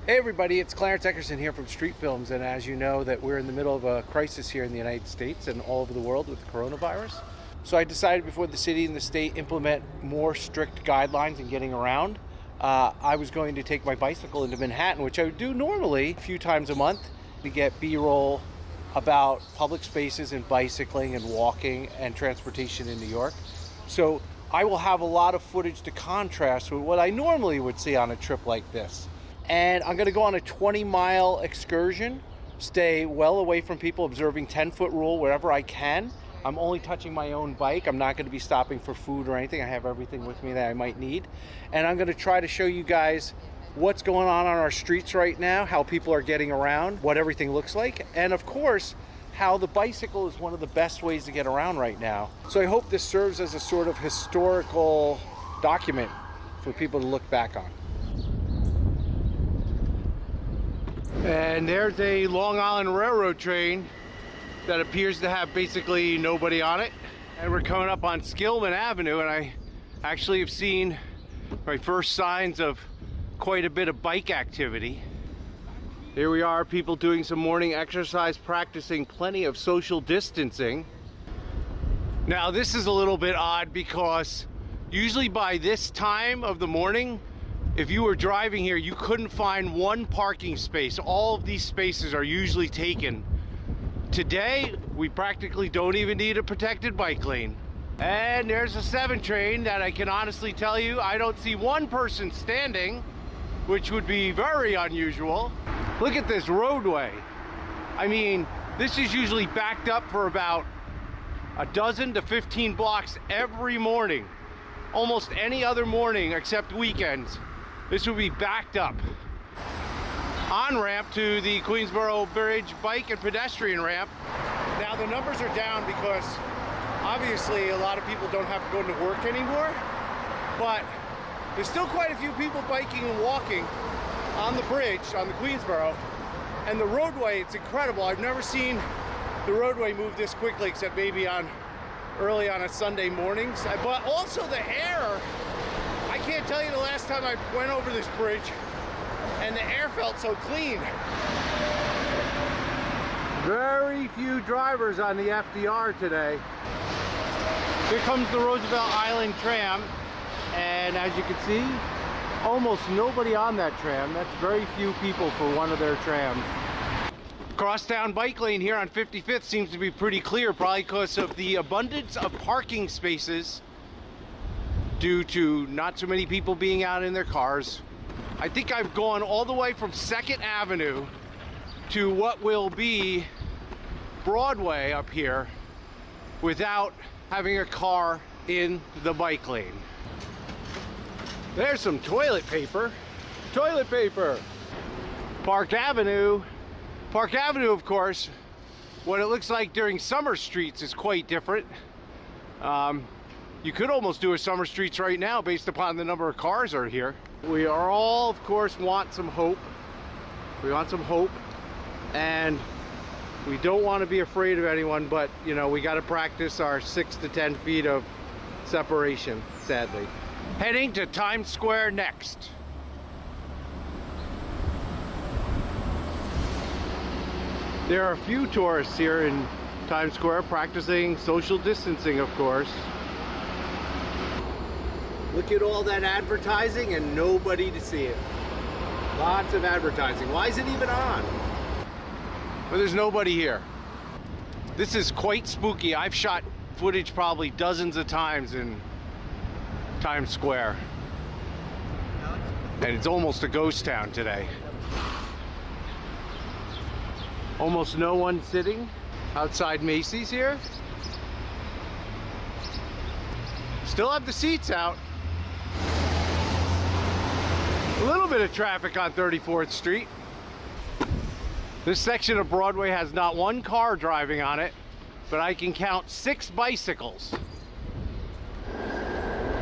Hey everybody, it's Clarence Eckerson here from Streetfilms, and as you know that we're in the middle of a crisis here in the United States and all over the world with the coronavirus. So I decided before the city and the state implement more strict guidelines in getting around, I was going to take my bicycle into Manhattan, which I would do normally a few times a month, to get B-roll about public spaces and bicycling and walking and transportation in New York. So I will have a lot of footage to contrast with what I normally would see on a trip like this. And I'm gonna go on a 20-mile excursion, stay well away from people, observing 10-foot rule wherever I can. I'm only touching my own bike. I'm not gonna be stopping for food or anything. I have everything with me that I might need. And I'm gonna try to show you guys what's going on our streets right now, how people are getting around, what everything looks like, and of course, how the bicycle is one of the best ways to get around right now. So I hope this serves as a sort of historical document for people to look back on. And there's a Long Island Railroad train that appears to have basically nobody on it. And we're coming up on Skillman Avenue, and I actually have seen my first signs of quite a bit of bike activity. Here we are, people doing some morning exercise, practicing plenty of social distancing. Now this is a little bit odd because usually by this time of the morning, if you were driving here, you couldn't find one parking space. All of these spaces are usually taken. Today, we practically don't even need a protected bike lane. And there's a 7 train that I can honestly tell you, I don't see one person standing, which would be very unusual. Look at this roadway. I mean, this is usually backed up for about a dozen to 15 blocks every morning. Almost any other morning except weekends. This would be backed up. On-ramp to the Queensboro Bridge bike and pedestrian ramp. Now the numbers are down because obviously a lot of people don't have to go to work anymore, but there's still quite a few people biking and walking on the bridge, on the Queensboro. And the roadway, it's incredible. I've never seen the roadway move this quickly except maybe early on a Sunday mornings. But also the air, I can't tell you the last time I went over this bridge and the air felt so clean. Very few drivers on the FDR today. Here comes the Roosevelt Island tram, and as you can see, almost nobody on that tram. That's very few people for one of their trams. Crosstown bike lane here on 55th seems to be pretty clear, probably because of the abundance of parking spaces due to not so many people being out in their cars. I think I've gone all the way from 2nd Avenue to what will be Broadway up here without having a car in the bike lane. There's some toilet paper. Toilet paper! Park Avenue. Park Avenue, of course, what it looks like during summer streets is quite different. You could almost do a summer streets right now based upon the number of cars are here. We are all, of course, want some hope. We want some hope, and we don't want to be afraid of anyone, but you know, we got to practice our 6 to 10 feet of separation, sadly. Heading to Times Square next. There are a few tourists here in Times Square practicing social distancing, of course. Look at all that advertising and nobody to see it. Lots of advertising. Why is it even on? But there's nobody here. This is quite spooky. I've shot footage probably dozens of times in Times Square. And it's almost a ghost town today. Almost no one sitting outside Macy's here. Still have the seats out. A little bit of traffic on 34th Street. This section of Broadway has not one car driving on it, but I can count 6 bicycles.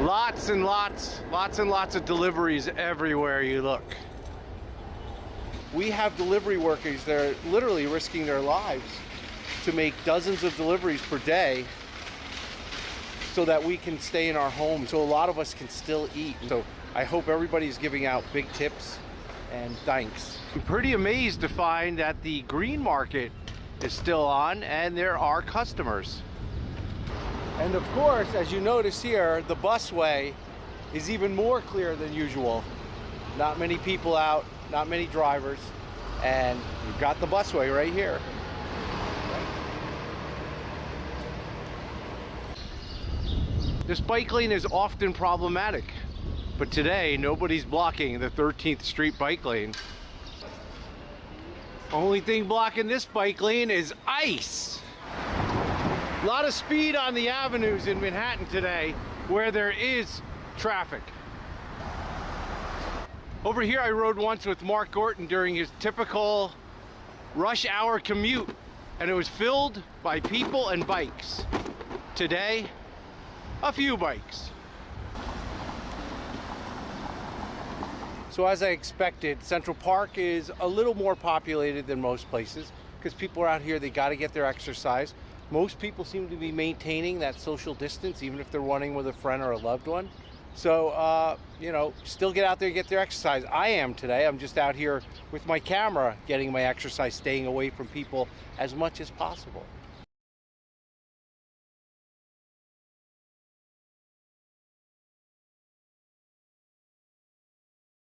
Lots and lots of deliveries everywhere you look. We have delivery workers that are literally risking their lives to make dozens of deliveries per day so that we can stay in our homes, so a lot of us can still eat. So I hope everybody's giving out big tips and thanks. I'm pretty amazed to find that the green market is still on and there are customers. And of course, as you notice here, the busway is even more clear than usual. Not many people out, not many drivers, and you've got the busway right here. This bike lane is often problematic, but today nobody's blocking the 13th Street bike lane. Only thing blocking this bike lane is ice. A lot of speed on the avenues in Manhattan today where there is traffic. Over here I rode once with Mark Gorton during his typical rush hour commute, and it was filled by people and bikes. Today, a few bikes. So as I expected, Central Park is a little more populated than most places because people are out here, they got to get their exercise. Most people seem to be maintaining that social distance, even if they're running with a friend or a loved one. So, you know, still get out there and get their exercise. I am today. I'm just out here with my camera getting my exercise, staying away from people as much as possible.